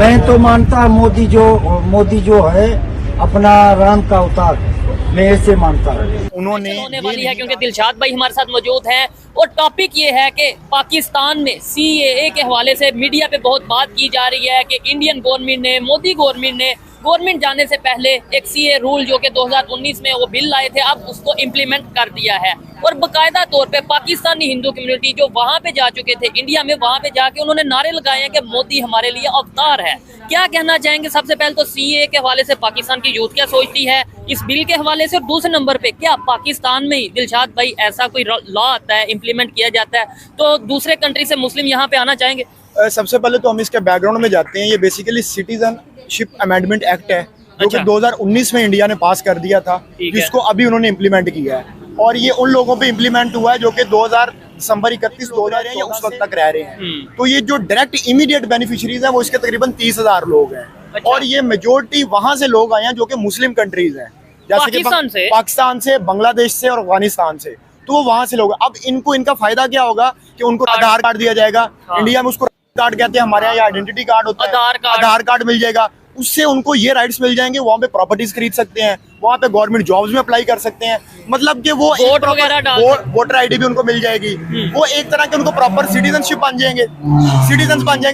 मैं तो मानता मोदी जो है अपना राम का अवतार, मैं ऐसे मानता हूँ। उन्होंने होने वाली है क्योंकि दिलशाद भाई हमारे साथ मौजूद हैं और टॉपिक ये है कि पाकिस्तान में सीएए के हवाले से मीडिया पे बहुत बात की जा रही है कि इंडियन गवर्नमेंट ने, मोदी गवर्नमेंट ने गवर्नमेंट जाने से पहले एक सीए रूल जो कि 2019 में वो बिल लाए थे, अब उसको इम्प्लीमेंट कर दिया है। और बाकायदा तौर पे पाकिस्तानी हिंदू कम्युनिटी जो वहाँ पे जा चुके थे इंडिया में, वहाँ पे जाके उन्होंने नारे लगाए हैं कि मोदी हमारे लिए अवतार है। क्या कहना चाहेंगे? सबसे पहले तो सीए के हवाले से पाकिस्तान की यूथ क्या सोचती है इस बिल के हवाले से, और दूसरे नंबर पे क्या पाकिस्तान में ही दिलशाद भाई ऐसा कोई लॉ आता है, इम्प्लीमेंट किया जाता है तो दूसरे कंट्री से मुस्लिम यहाँ पे आना चाहेंगे? सबसे पहले तो हम इसके बैकग्राउंड में जाते हैं। ये बेसिकली सिटीजनशिप अमेंडमेंट एक्ट है जो कि 2019 में इंडिया ने पास कर दिया था, जिसको अभी उन्होंने इम्प्लीमेंट किया है। और ये उन लोगों पे इम्प्लीमेंट हुआ है जो कि 2000 दिसंबर 31 2000 है या उस वक्त तक रह रहे हैं। तो ये जो डायरेक्ट इमीडिएट बेनिफिशियरीज हैं वो इसके तकरीबन 30,000 लोग हैं। और ये मेजोरिटी वहां से लोग आए हैं जो कि मुस्लिम कंट्रीज हैं, जैसे कि पाकिस्तान से, बांग्लादेश से और अफगानिस्तान से। तो वो वहां से लोग, अब इनको इनका फायदा क्या होगा कि उनको आधार कार्ड दिया जाएगा। इंडिया में उसको कार्ड कहते हैं, हमारे यहाँ आइडेंटिटी कार्ड होता है, आधार कार्ड मिल जाएगा। उससे उनको ये राइट्स मिल जाएंगे, वहाँ पे प्रॉपर्टीज खरीद सकते हैं, वहाँ पे गवर्नमेंट जॉब्स में अप्लाई कर सकते हैं। मतलब कि वो वोटर आईडी भी उनको मिल जाएगी। वो एक तरह के उनको प्रॉपर सिटीजनशिप बन जाएंगे,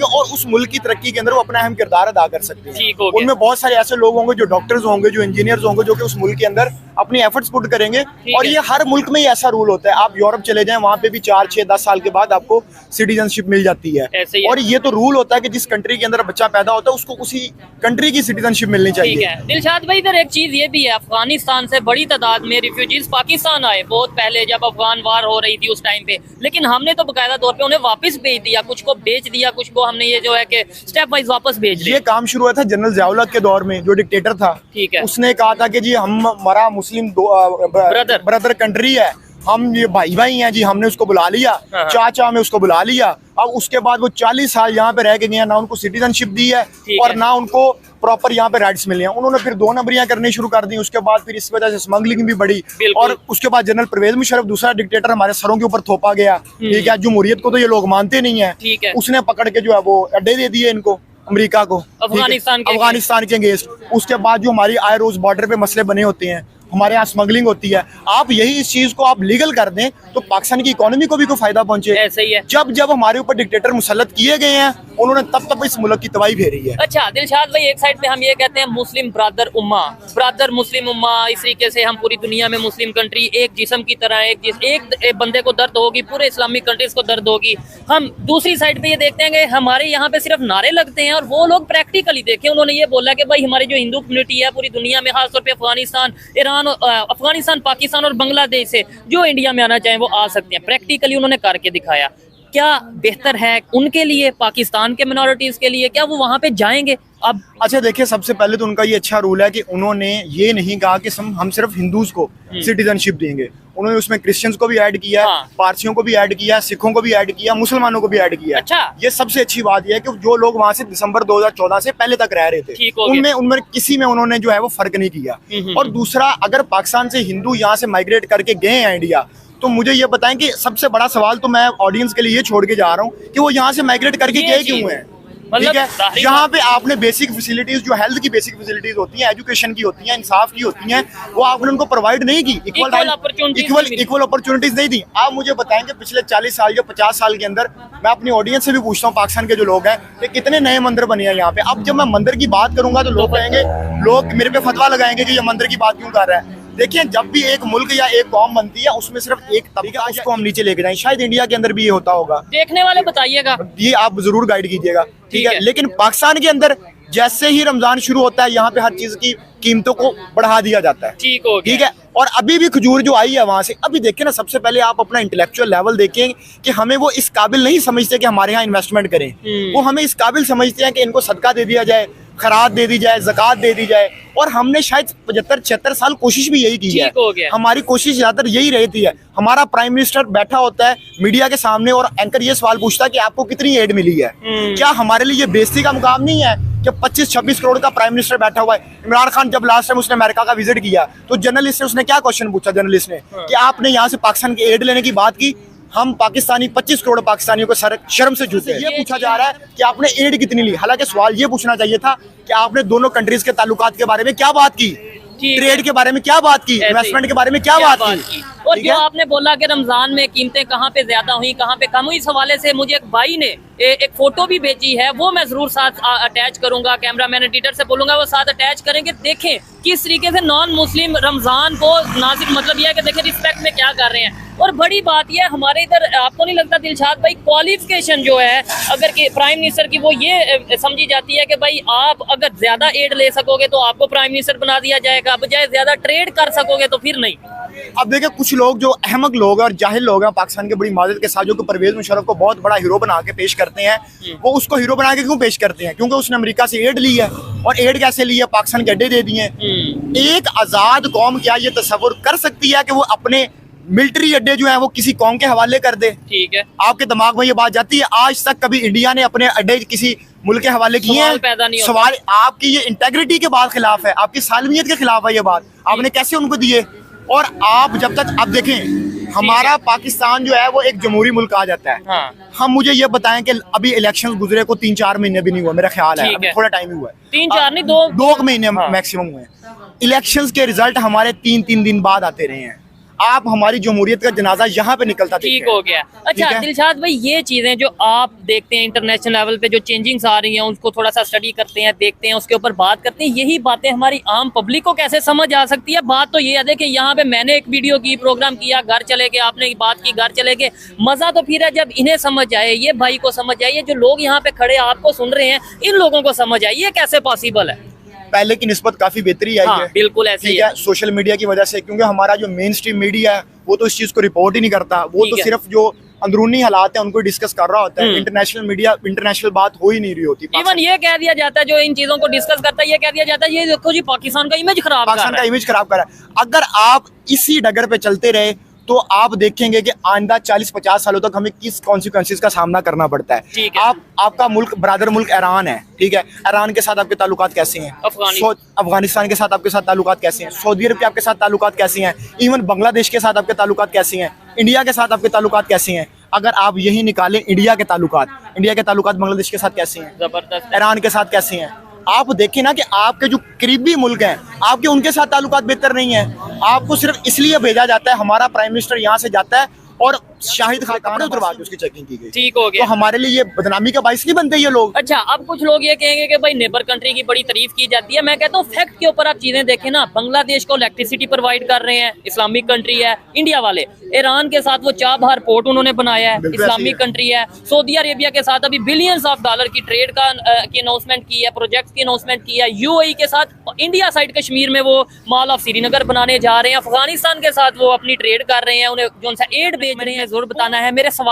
और उस मुल्क की तरक्की के अंदर वो अपना अहम किरदार अदा कर सकते हैं। उनमें बहुत सारे ऐसे लोग होंगे जो डॉक्टर्स होंगे, जो इंजीनियर्स होंगे, जो कि उस मुल्क के अंदर अपनी एफर्ट्स पुट करेंगे। और ये हर मुल्क में ही ऐसा रूल होता है। आप यूरोप चले जाएं, वहाँ पे भी 4, 6, 10 साल के बाद आपको सिटीजनशिप मिल जाती है। और ये तो रूल होता है कि जिस कंट्री के अंदर बच्चा पैदा होता है उसको उसी कंट्री की सिटीजनशिप मिलनी चाहिए। दिलशाद भाई, इधर एक चीज ये भी है, अफगानिस्तान से बड़ी तादाद में रिफ्यूजीज पाकिस्तान आए बहुत पहले, जब अफगान वार हो रही थी उस टाइम पे, लेकिन हमने तो बकायदा तौर पे उन्हें वापस भेज दिया, कुछ को बेच दिया, कुछ को हमने ये जो है कि स्टेप वाइज वापस भेज दिया। ये काम शुरू हुआ था जनरल ज़िया-उल-हक के दौर में, जो डिक्टेटर था। ठीक है, उसने कहा था कि जी हमारा मुस्लिम ब्रदर कंट्री है, हम ये भाई हैं जी, हमने उसको बुला लिया, चाचा में उसको बुला लिया। अब उसके बाद वो 40 साल यहाँ पे रह के गए, ना उनको सिटीजनशिप दी है और ना उनको प्रॉपर यहाँ पे राइट्स मिले हैं। उन्होंने फिर 2 नंबरियां करनी शुरू कर दी। उसके बाद फिर इस वजह से स्मगलिंग भी बढ़ी, और उसके बाद जनरल परवेज मुशर्रफ, दूसरा डिक्टेटर, हमारे सरों के ऊपर थोपा गया। ठीक है, जमहूरियत को तो ये लोग मानते नहीं है। उसने पकड़ के जो है वो अड्डे दे दिए इनको, अमेरिका को, अफगानिस्तान के अगेंस्ट। उसके बाद जो हमारी आए रोज बॉर्डर पे मसले बने होते हैं, हमारे यहाँ स्मगलिंग होती है। आप यही इस चीज को आप लीगल कर दें तो पाकिस्तान की इकोनॉमी को भी कोई फायदा पहुंचे। ऐसे ही है। जब हमारे ऊपर डिक्टेटर मुसल्लत किए गए हैं, उन्होंने तब इस मुल्क की तबाही फेरी है। अच्छा दिलशाद भाई, एक साइड पे हम ये कहते हैं मुस्लिम ब्रदर मुस्लिम उम्मा, इस तरीके से हम पूरी दुनिया में मुस्लिम कंट्री एक जिस्म की तरह, एक बंदे को दर्द होगी, पूरे इस्लामिक कंट्रीज को दर्द होगी। हम दूसरी साइड पे ये देखते हैं कि हमारे यहाँ पे सिर्फ नारे लगते हैं और वो लोग प्रैक्टिकली देखे। उन्होंने ये बोला कि भाई हमारी जो हिंदू कम्युनिटी है पूरी दुनिया में, खासतौर पे अफगानिस्तान, ईरान, अफगानिस्तान, पाकिस्तान और बांग्लादेश से जो इंडिया में आना चाहें वो आ सकते हैं। प्रैक्टिकली उन्होंने करके दिखाया। क्या बेहतर है उनके लिए, पाकिस्तान के मिनॉरिटीज के लिए, क्या वो वहां पे जाएंगे? अब अच्छा देखिए, सबसे पहले तो उनका ये अच्छा रूल है कि उन्होंने ये नहीं कहा कि हम सिर्फ हिंदूज को सिटीजनशिप देंगे। उन्होंने उसमें क्रिश्चियंस को भी ऐड किया, पारसियों को भी ऐड किया, सिखों को भी ऐड किया, मुसलमानों को भी ऐड किया। अच्छा, ये सबसे अच्छी बात यह है कि जो लोग वहां से दिसंबर 2014 से पहले तक रह रहे थे, उनमें किसी में उन्होंने जो है वो फर्क नहीं किया। और दूसरा, अगर पाकिस्तान से हिंदू यहाँ से माइग्रेट करके गए हैं इंडिया, तो मुझे ये बताएं कि सबसे बड़ा सवाल तो मैं ऑडियंस के लिए ये छोड़ के जा रहा हूँ कि वो यहाँ से माइग्रेट करके गए क्यों हैं? ठीक है, यहाँ पे आपने बेसिक फैसिलिटीज, जो हेल्थ की बेसिक फैसिलिटीज होती हैं, एजुकेशन की होती हैं, इंसाफ की होती हैं, वो आपने उनको प्रोवाइड नहीं की, इक्वल अपॉर्चुनिटीज नहीं दी। आप मुझे बताएंगे पिछले 40 साल या 50 साल के अंदर, मैं अपनी ऑडियंस से भी पूछता हूँ, पाकिस्तान के जो लोग हैं, कि कितने नए मंदिर बने हैं यहाँ पे। अब जब मैं मंदिर की बात करूंगा तो लोग कहेंगे, लोग मेरे पे फतवा लगाएंगे कि ये मंदिर की बात क्यों कर रहा है। देखिए, जब भी एक मुल्क या एक कौम बनती है, उसमें सिर्फ एक तबका, उसको हम नीचे लेके जाएं। शायद इंडिया के अंदर भी ये होता होगा। देखने वाले बताइएगा, ये आप जरूर गाइड कीजिएगा। ठीक है, लेकिन पाकिस्तान के अंदर जैसे ही रमजान शुरू होता है, यहाँ पे हर चीज की कीमतों को बढ़ा दिया जाता है। ठीक है, और अभी भी खजूर जो आई है वहां से, अभी देखिए ना, सबसे पहले आप अपना इंटेलेक्चुअल लेवल देखें कि हमें वो इस काबिल नहीं समझते कि हमारे यहाँ इन्वेस्टमेंट करें। वो हमें इस काबिल समझते हैं कि इनको सदका दे दिया जाए, खरात दे दी जाए, ज़कात दे दी जाए। और हमने शायद 75-76 साल कोशिश भी यही की है। हमारी कोशिश ज्यादातर यही रहती है। हमारा प्राइम मिनिस्टर बैठा होता है मीडिया के सामने और एंकर ये सवाल पूछता है कि आपको कितनी एड मिली है। क्या हमारे लिए ये बेइज्जती का मुकाम नहीं है कि 25-26 करोड़ का प्राइम मिनिस्टर बैठा हुआ है? इमरान खान जब लास्ट टाइम उसने अमेरिका का विजिट किया तो जर्नलिस्ट से उसने क्या क्वेश्चन पूछा, जर्नलिस्ट ने, कि आपने यहाँ से पाकिस्तान की एड लेने की बात की, हम पाकिस्तानी 25 करोड़ पाकिस्तानियों को शर्म से झूठे हैं। ये पूछा जा रहा है कि आपने एड कितनी ली, हालांकि सवाल ये पूछना चाहिए था कि आपने दोनों कंट्रीज के ताल्लुकात के बारे में क्या बात की, ट्रेड के बारे में क्या बात की, इन्वेस्टमेंट के बारे में क्या बात की। और जो आपने बोला कि रमजान में कीमतें कहाँ पे ज्यादा हुई कहाँ पे कम हुई, इस हवाले से मुझे एक भाई ने एक फोटो भी भेजी है, वो मैं जरूर साथ अटैच करूंगा, कैमरामैन एडिटर से बोलूंगा वो साथ अटैच करेंगे। देखें किस तरीके से नॉन मुस्लिम रमजान को नाजिक मतलब यह है कि देखें रिस्पेक्ट में क्या कर रहे हैं। और बड़ी बात यह हमारे इधर आपको नहीं लगता दिलशाद भाई क्वालिफिकेशन जो है अगर कि प्राइम मिनिस्टर की वो ये समझी जाती है कि भाई आप अगर ज्यादा एड ले सकोगे तो आपको प्राइम मिनिस्टर बना दिया जाएगा, बजाय ज्यादा ट्रेड कर सकोगे तो फिर नहीं। अब देखिए कुछ लोग जो अहमक लोग हैं और जाहिल लोग हैं पाकिस्तान के बड़ी मादत के साथ, जो कि परवेज मुशर्रफ को बहुत बड़ा हीरो बना के पेश करते हैं, वो उसको हीरो बना के क्यों पेश करते हैं? क्योंकि उसने अमेरिका से एड ली है, और एड कैसे ली है? पाकिस्तान के अड्डे दे दिए। एक आजाद कौम क्या ये तस्वुर कर सकती है कि वो अपने मिलिट्री अड्डे जो है वो किसी कौम के हवाले कर दे? ठीक है, आपके दिमाग में ये बात जाती है? आज तक कभी इंडिया ने अपने अड्डे किसी मुल्क के हवाले किए हैं? पैदा नहीं होता। सवाल आपकी ये इंटेग्रिटी के बाद खिलाफ है, आपकी सालमियत के खिलाफ है ये बात। आपने कैसे उनको दिए? और आप जब तक आप देखें हमारा पाकिस्तान जो है वो एक जमहूरी मुल्क आ जाता है। हाँ। हम मुझे ये बताएं कि अभी इलेक्शंस गुजरे को 3-4 महीने भी नहीं हुआ, मेरा ख्याल है अभी थोड़ा टाइम ही हुआ है, 3-4 नहीं 2 महीने मैक्सिमम हुए। इलेक्शंस के रिजल्ट हमारे 3-3 दिन बाद आते रहे हैं। आप हमारी जमहूरियत का जनाजा यहाँ पे निकलता ठीक हो गया। अच्छा दिलशाद भाई, ये चीजें जो आप देखते हैं इंटरनेशनल लेवल पे जो चेंजिंग्स आ रही हैं उसको थोड़ा सा स्टडी करते हैं, देखते हैं, उसके ऊपर बात करते हैं, यही बातें हमारी आम पब्लिक को कैसे समझ आ सकती है? बात तो ये है देखिए यहाँ पे मैंने एक वीडियो की, प्रोग्राम किया, घर चले गए, आपने बात की, घर चले गए। मजा तो फिर है जब इन्हें समझ आए, ये भाई को समझ आए, ये जो लोग यहाँ पे खड़े आपको सुन रहे हैं इन लोगों को समझ आए, ये कैसे पॉसिबल है? पहले की निस्बत काफी बेहतरी आई है। बिल्कुल ऐसे ही है, सोशल मीडिया की वजह से, क्योंकि हमारा जो मेन स्ट्रीम मीडिया है वो तो इस चीज को रिपोर्ट ही नहीं करता, वो तो सिर्फ जो अंदरूनी हालात है उनको डिस्कस कर रहा होता है। इंटरनेशनल मीडिया, इंटरनेशनल बात हो ही नहीं रही होती। इवन ये कह दिया जाता है जो इन चीजों को डिस्कस करता है, ये कह दिया जाता है ये देखो जी पाकिस्तान का इमेज खराब कर रहा है, पाकिस्तान का इमेज खराब कर रहा है। अगर आप इसी डगर पे चलते रहे तो आप देखेंगे कि आइंदा 40-50 सालों तक हमें किस कॉन्सिक्वेंसेस का सामना करना पड़ता है। ठीक है। आपका मुल्क ब्रादर मुल्क ईरान है, ठीक है, ईरान के साथ आपके ताल्लुकात कैसे हैं? अफगानिस्तान के साथ आपके साथ ताल्लुकात कैसे हैं? सऊदी अरब के आपके साथ ताल्लुकात कैसे हैं? इवन बांग्लादेश के साथ आपके ताल्लुकात कैसे हैं? इंडिया के साथ आपके ताल्लुकात कैसे हैं? अगर आप यही निकालें इंडिया के ताल्लुकात बांग्लादेश के साथ कैसे हैं, जबरदस्त, ईरान के साथ कैसे हैं, आप देखें ना कि आपके जो करीबी मुल्क हैं आपके उनके साथ ताल्लुकात बेहतर नहीं है। आपको सिर्फ इसलिए भेजा जाता है, हमारा प्राइम मिनिस्टर यहाँ से जाता है और शाहिद खान कपड़े उतरवा के उसकी चेकिंग की गई। ठीक हो गया। तो हमारे लिए ये बदनामी का बाइस नहीं बनते ये लोग। अच्छा, अब कुछ लोग ये कहेंगे कि भाई नेबर कंट्री की बड़ी तारीफ की जाती है। मैं कहता हूँ फैक्ट के ऊपर आप चीजें देखें ना, बांग्लादेश को इलेक्ट्रिसिटी प्रोवाइड कर रहे हैं, इस्लामिक कंट्री है। इंडिया वाले ईरान के साथ वो चाबहार पोर्ट उन्होंने बनाया है, इस्लामिक कंट्री है। सऊदी अरेबिया के साथ अभी बिलियंस ऑफ डॉलर की ट्रेड की अनाउंसमेंट की है, प्रोजेक्ट की अनाउंसमेंट की है। यूएई के साथ इंडिया साइड कश्मीर में वो मॉल ऑफ श्रीनगर बनाने जा रहे हैं। अफगानिस्तान के साथ वो अपनी ट्रेड कर रहे हैं, उन्हें जो एड भेज रहे हैं। जरूर बताना है मेरे सवाल